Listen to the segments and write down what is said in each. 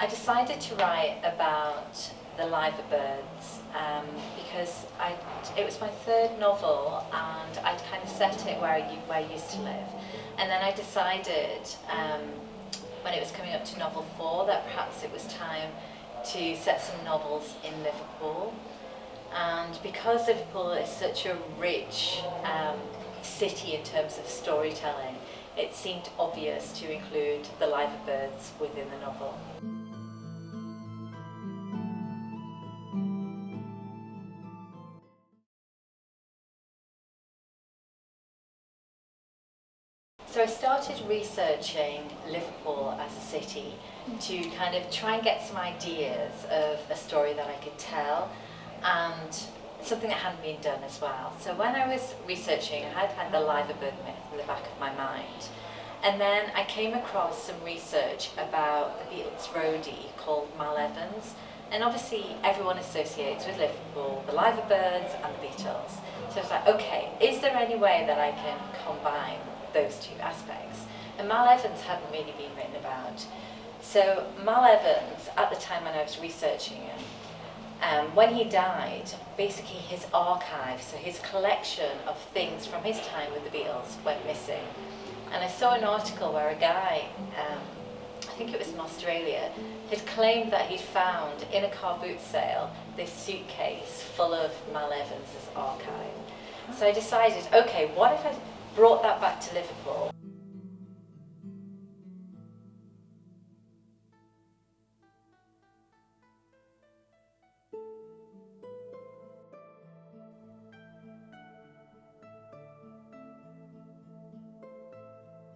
I decided to write about the liver birds because it was my third novel, and I'd kind of set it where I used to live. And then I decided when it was coming up to novel 4 that perhaps it was time to set some novels in Liverpool. And because Liverpool is such a rich city in terms of storytelling, it seemed obvious to include the liver birds within the novel. So I started researching Liverpool as a city to kind of try and get some ideas of a story that I could tell, and something that hadn't been done as well. So when I was researching, I had the liver bird myth in the back of my mind. And then I came across some research about the Beatles' roadie called Mal Evans. And obviously everyone associates with Liverpool the liver birds and the Beatles. So it's like, okay, is there any way that I can combine those two aspects? And Mal Evans hadn't really been written about. So Mal Evans, at the time when I was researching him, when he died, basically his archive, so his collection of things from his time with the Beatles, went missing. And I saw an article where a guy, I think it was in Australia, had claimed that he'd found in a car boot sale this suitcase full of Mal Evans' archive. So I decided, okay, what if I brought that back to Liverpool?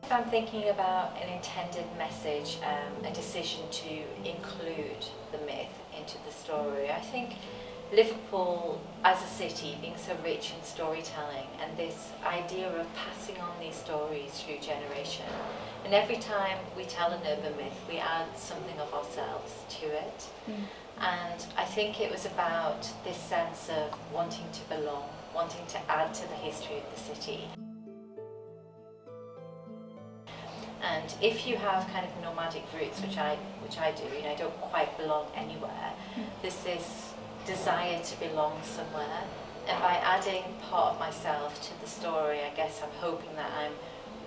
If I'm thinking about an intended message, a decision to include the myth into the story, I think Liverpool as a city being so rich in storytelling, and this idea of passing on these stories through generation. And every time we tell an urban myth, we add something of ourselves to it. And I think it was about this sense of wanting to belong, wanting to add to the history of the city. And if you have kind of nomadic roots, which I do, I don't quite belong anywhere, there's this desire to belong somewhere. And by adding part of myself to the story, I guess I'm hoping that I'm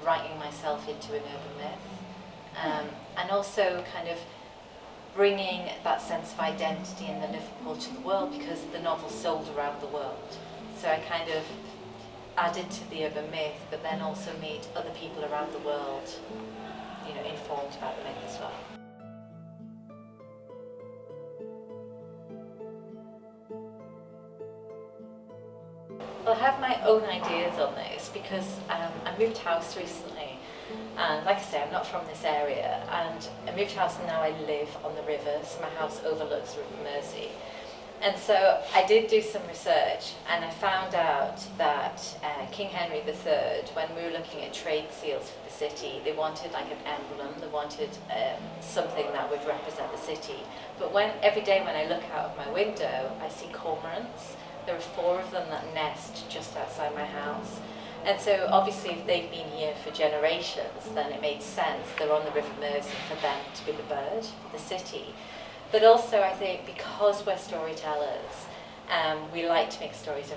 writing myself into an urban myth. And also kind of bringing that sense of identity in the Liverpool to the world, because the novel sold around the world. So I kind of added to the urban myth, but then also made other people around the world, informed about the myth as well. Well, I have my own ideas on this because I moved house recently, and like I say, I'm not from this area, and I moved house and now I live on the river, so my house overlooks River Mersey. And so I did do some research, and I found out that King Henry III, when we were looking at trade seals for the city, they wanted like an emblem, they wanted something that would represent the city. But every day when I look out of my window, I see cormorants. There are 4 of them that nest just outside my house. And so obviously if they've been here for generations, then it made sense, they're on the River Mersey, for them to be the bird for the city. But also I think because we're storytellers, we like to make stories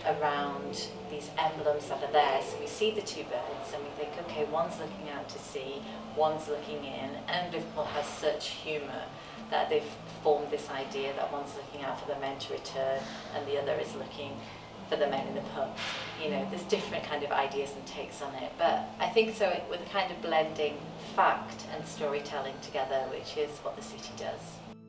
around these emblems that are there. So we see the 2 birds and we think, okay, one's looking out to sea, one's looking in, and Liverpool has such humour that they've formed this idea that one's looking out for the men to return and the other is looking for the men in the pub. There's different kind of ideas and takes on it, but I think so with kind of blending fact and storytelling together, which is what the city does.